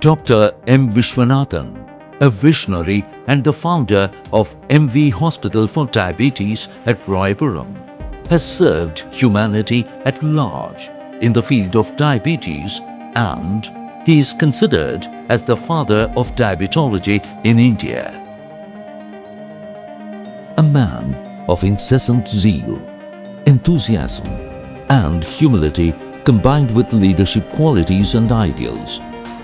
Dr. M. Viswanathan, a visionary and the founder of MV Hospital for Diabetes at Royapuram, has served humanity at large in the field of diabetes, and he is considered as the father of diabetology in India. A man of incessant zeal, enthusiasm and humility combined with leadership qualities and ideals,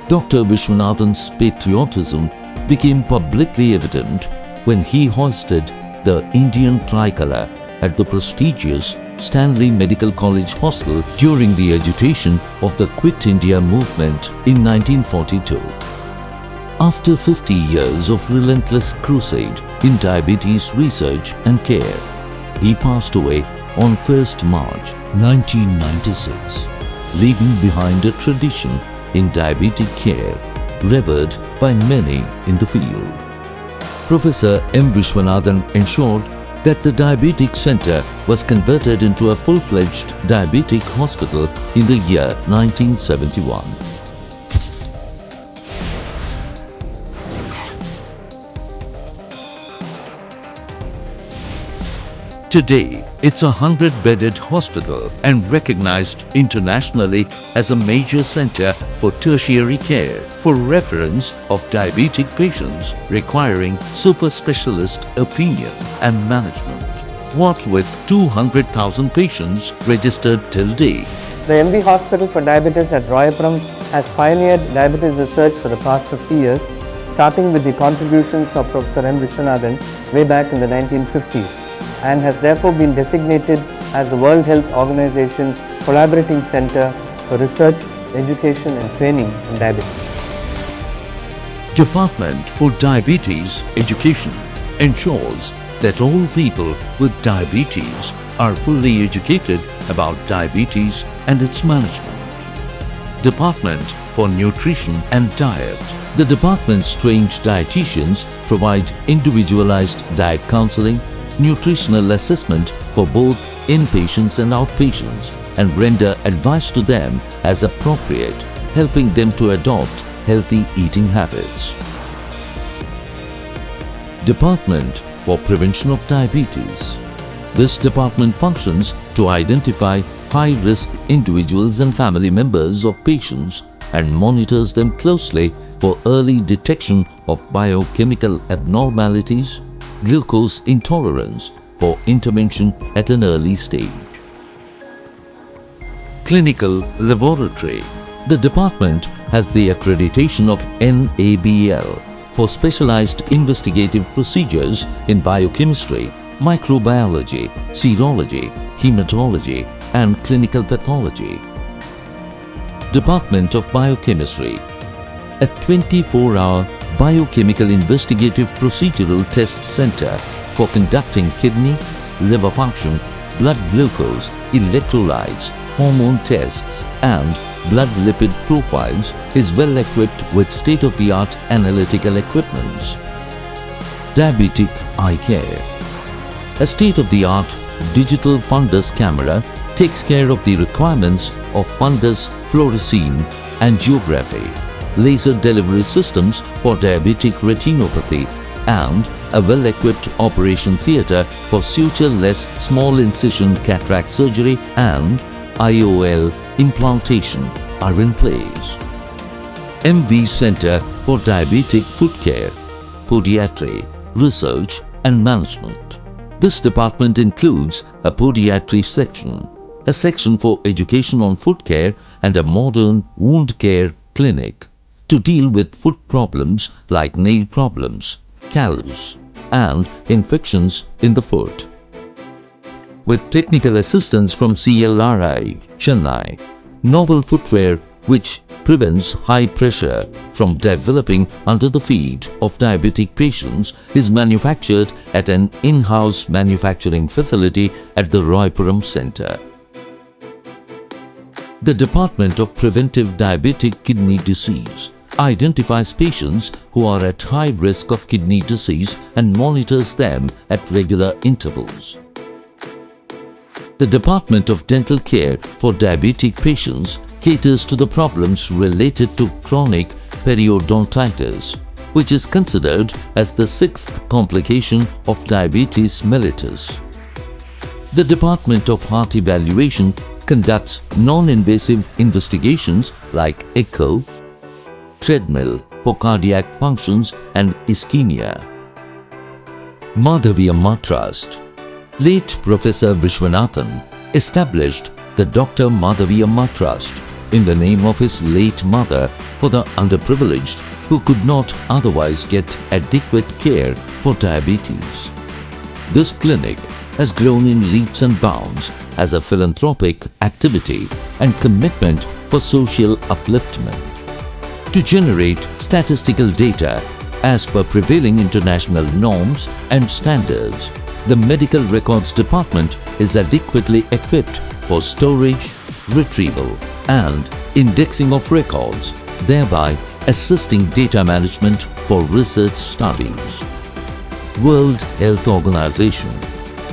Dr. Viswanathan's patriotism became publicly evident when he hoisted the Indian tricolour at the prestigious Stanley Medical College Hostel during the agitation of the Quit India movement in 1942. After 50 years of relentless crusade in diabetes research and care, he passed away on 1st March 1996, leaving behind a tradition in diabetic care revered by many in the field. Professor M. Viswanathan ensured that the Diabetic Centre was converted into a full-fledged diabetic hospital in the year 1971. Today, it's a 100-bedded hospital and recognized internationally as a major center for tertiary care for reference of diabetic patients requiring super specialist opinion and management. What with 200,000 patients registered till date. The MV Hospital for Diabetes at Royapuram has pioneered diabetes research for the past 50 years, starting with the contributions of Professor M. Viswanathan way back in the 1950s. And has therefore been designated as the World Health Organization's collaborating center for research, education and training in diabetes. Department for Diabetes Education ensures that all people with diabetes are fully educated about diabetes and its management. Department for Nutrition and Diet. The department's trained dietitians provide individualized diet counseling, nutritional assessment for both inpatients and outpatients, and render advice to them as appropriate, helping them to adopt healthy eating habits. Department for Prevention of Diabetes. This department functions to identify high-risk individuals and family members of patients and monitors them closely for early detection of biochemical abnormalities, glucose intolerance for intervention at an early stage. Clinical Laboratory. The department has the accreditation of NABL for specialized investigative procedures in biochemistry, microbiology, serology, hematology and clinical pathology. Department of Biochemistry. A 24-hour biochemical investigative procedural test center for conducting kidney, liver function, blood glucose, electrolytes, hormone tests and blood lipid profiles is well equipped with state-of-the-art analytical equipment. Diabetic Eye Care. A state-of-the-art digital fundus camera takes care of the requirements of fundus fluorescein angiography, laser delivery systems for diabetic retinopathy and a well-equipped operation theatre for suture-less small incision cataract surgery and IOL implantation are in place. MV Centre for Diabetic Foot Care, Podiatry, Research and Management. This department includes a podiatry section, a section for education on foot care and a modern wound care clinic to deal with foot problems like nail problems, callus and infections in the foot. With technical assistance from CLRI, Chennai, novel footwear which prevents high pressure from developing under the feet of diabetic patients is manufactured at an in-house manufacturing facility at the Royapuram Centre. The Department of Preventive Diabetic Kidney Disease identifies patients who are at high risk of kidney disease and monitors them at regular intervals. The Department of Dental Care for Diabetic Patients caters to the problems related to chronic periodontitis, which is considered as the sixth complication of diabetes mellitus. The Department of Heart Evaluation conducts non-invasive investigations like echo, treadmill for cardiac functions and ischemia. Madhavi Amma Trust. Late Professor Viswanathan established the Dr. Madhavi Amma Trust in the name of his late mother for the underprivileged who could not otherwise get adequate care for diabetes. This clinic has grown in leaps and bounds as a philanthropic activity and commitment for social upliftment. To generate statistical data as per prevailing international norms and standards, the Medical Records Department is adequately equipped for storage, retrieval and indexing of records, thereby assisting data management for research studies. World Health Organization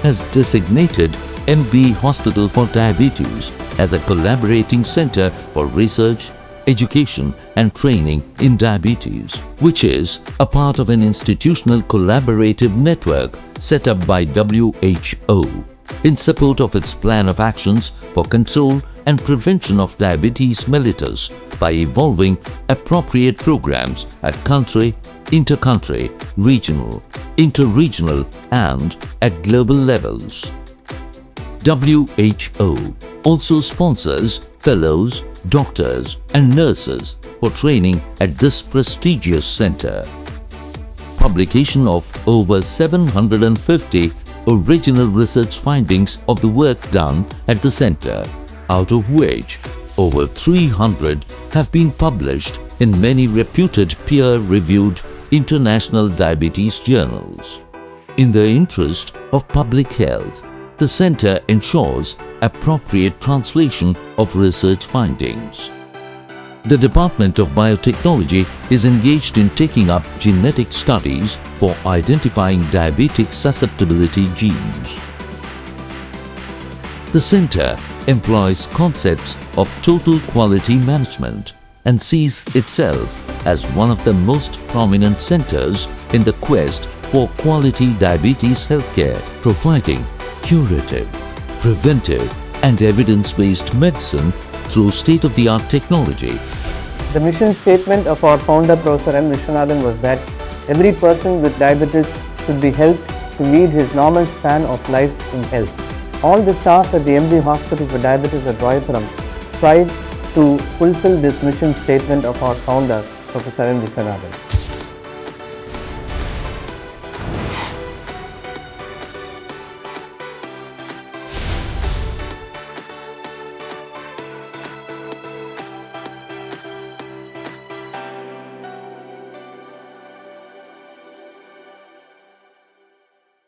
has designated MV Hospital for Diabetes as a collaborating center for research, education and training in diabetes, which is a part of an institutional collaborative network set up by WHO in support of its plan of actions for control and prevention of diabetes mellitus by evolving appropriate programs at country, inter-country, regional, inter-regional and at global levels. WHO also sponsors fellows, doctors and nurses for training at this prestigious center. Publication of over 750 original research findings of the work done at the center, out of which over 300 have been published in many reputed peer-reviewed international diabetes journals. In the interest of public health, the center ensures appropriate translation of research findings. The Department of Biotechnology is engaged in taking up genetic studies for identifying diabetic susceptibility genes. The center employs concepts of total quality management and sees itself as one of the most prominent centers in the quest for quality diabetes healthcare, providing curative, preventive and evidence-based medicine through state-of-the-art technology. The mission statement of our founder, Professor M. Viswanathan, was that every person with diabetes should be helped to lead his normal span of life in health. All the staff at the MD Hospital for Diabetes at Royapuram strive to fulfill this mission statement of our founder, Professor M. Viswanathan.